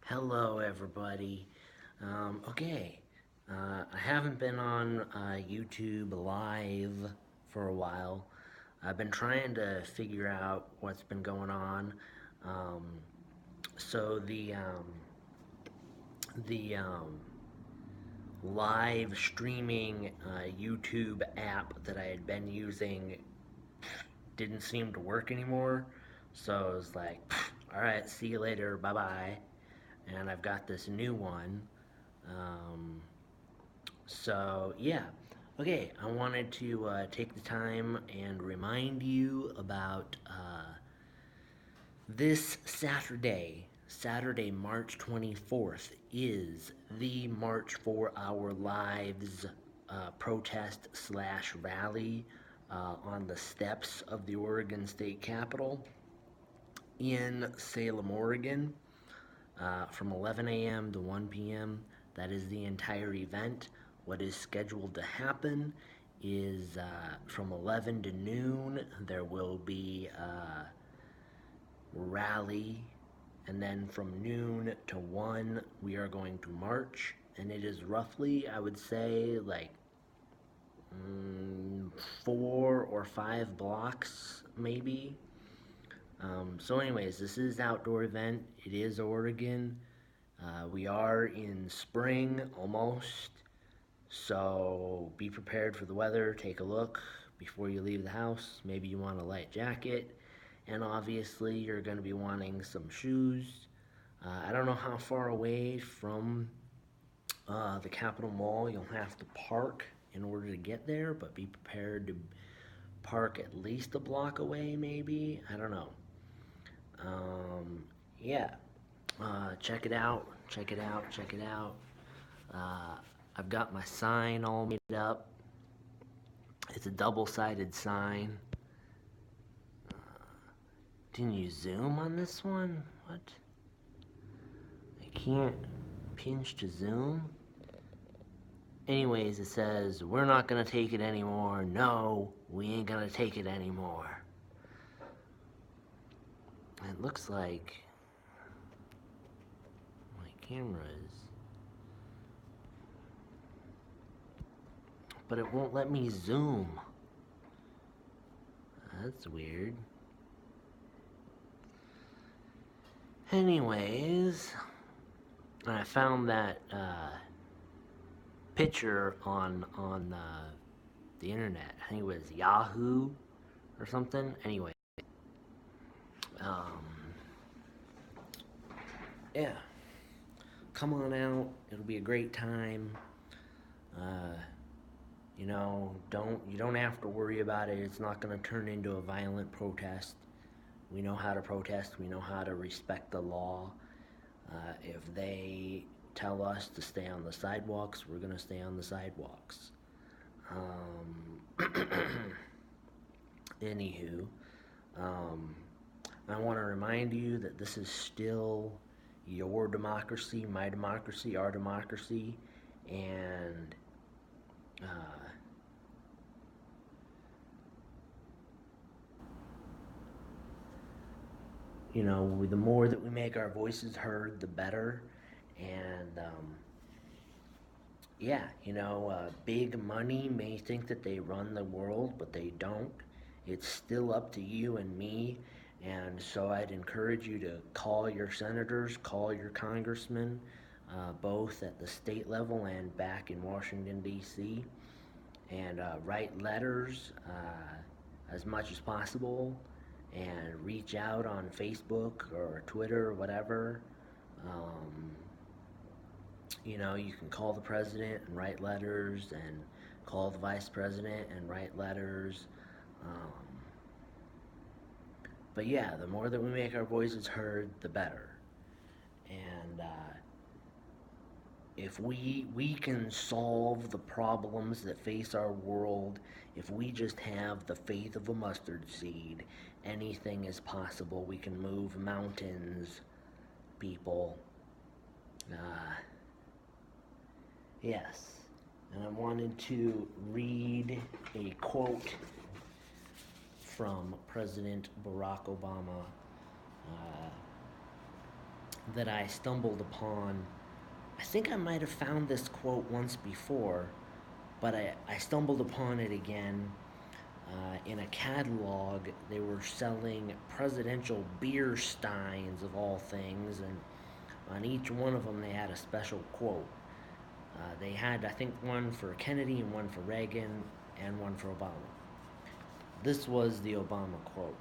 Hello, everybody. Okay, I haven't been on YouTube live for a while. I've been trying to figure out what's been going on. Um, so the live streaming YouTube app that I had been using didn't seem to work anymore. So I was like, all right, see you later, bye bye. And I've got this new one. Um, So, yeah. Okay, I wanted to take the time and remind you about this Saturday. Saturday, March 24th, is the March for Our Lives protest slash rally on the steps of the Oregon State Capitol in Salem, Oregon, from 11 a.m. to 1 p.m. That is the entire event. What is scheduled to happen is from 11 to noon, there will be a rally, and then from noon to 1, we are going to march. And it is roughly, I would say, like 4 or 5 blocks, maybe. So, anyways, this is outdoor event. It is Oregon. We are in spring almost, so be prepared for the weather. Take a look before you leave the house. Maybe you want a light jacket, and obviously, you're going to be wanting some shoes. I don't know how far away from the Capitol Mall you'll have to park in order to get there, but be prepared to park at least a block away, maybe. I don't know. Um, yeah, check it out. Check it out. Check it out. Uh, I've got my sign all made up. It's a double-sided sign. Can you zoom on this one? What? I can't pinch to zoom. Anyways, it says, we're not gonna take it anymore. No, we ain't gonna take it anymore. It looks like my camera is, but it won't let me zoom. That's weird. Anyways, I found that picture on the internet. I think it was Yahoo or something. Anyway, um, yeah, come on out. It'll be a great time. Uh, you don't have to worry about it. It's not going to turn into a violent protest. We know how to protest. We know how to respect the law. If they tell us to stay on the sidewalks, we're going to stay on the sidewalks. Anywho, um, I want to remind you that this is still your democracy, my democracy, our democracy, and uh, the more that we make our voices heard, the better. And yeah, big money may think that they run the world, but they don't. It's still up to you and me. And so I'd encourage you to call your senators, call your congressmen, both at the state level and back in Washington, D.C., and write letters as much as possible and reach out on Facebook or Twitter or whatever. Um, you can call the president and write letters, and call the vice president and write letters. Um, but yeah, the more that we make our voices heard, the better. And if we can solve the problems that face our world, if we just have the faith of a mustard seed, anything is possible. We can move mountains, people. Uh, yes. And I wanted to read a quote from President Barack Obama. Uh, that I stumbled upon. I think I might have found this quote once before, but I stumbled upon it again in a catalog. They were selling presidential beer steins of all things, and on each one of them they had a special quote. They had, I think, one for Kennedy and one for Reagan and one for Obama. This was the Obama quote: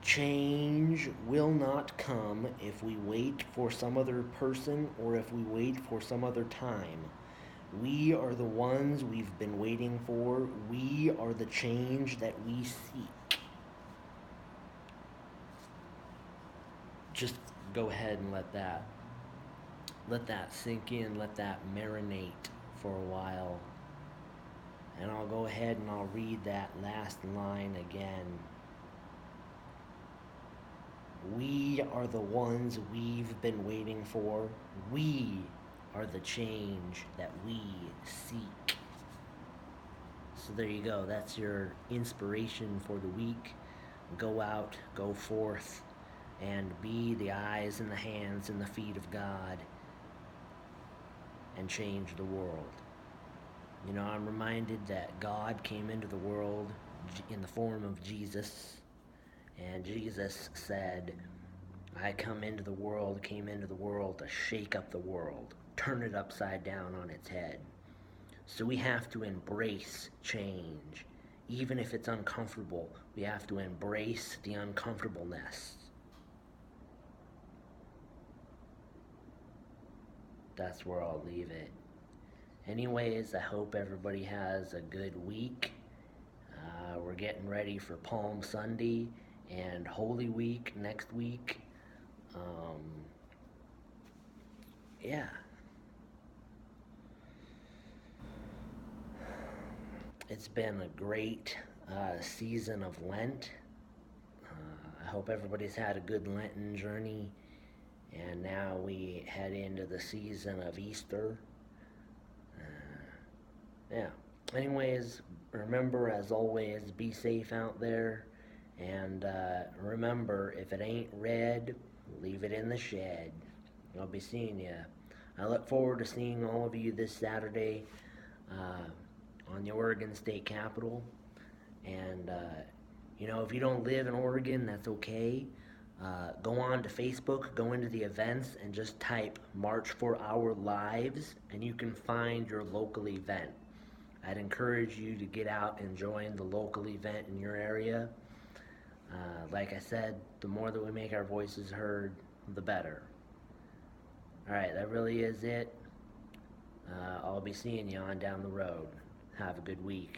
"Change will not come if we wait for some other person or if we wait for some other time. We are the ones we've been waiting for. We are the change that we seek." Just go ahead and let that sink in, let that marinate for a while. And I'll go ahead and I'll read that last line again. We are the ones we've been waiting for. We are the change that we seek. So there you go. That's your inspiration for the week. Go out, go forth, and be the eyes and the hands and the feet of God and change the world. You know, I'm reminded that God came into the world in the form of Jesus, and Jesus said, I came into the world to shake up the world, turn it upside down on its head. So we have to embrace change. Even if it's uncomfortable, we have to embrace the uncomfortableness. That's where I'll leave it. Anyways, I hope everybody has a good week. We're getting ready for Palm Sunday and Holy Week next week. Yeah. It's been a great season of Lent. I hope everybody's had a good Lenten journey. And now we head into the season of Easter. Yeah. Anyways, remember, as always, be safe out there. And remember, if it ain't red, leave it in the shed. I'll be seeing you. I look forward to seeing all of you this Saturday on the Oregon State Capitol. And, if you don't live in Oregon, that's okay. Go on to Facebook, go into the events, and just type March for Our Lives, and you can find your local event. I'd encourage you to get out and join the local event in your area. Like I said, the more that we make our voices heard, the better. Alright, that really is it. I'll be seeing you on down the road. Have a good week.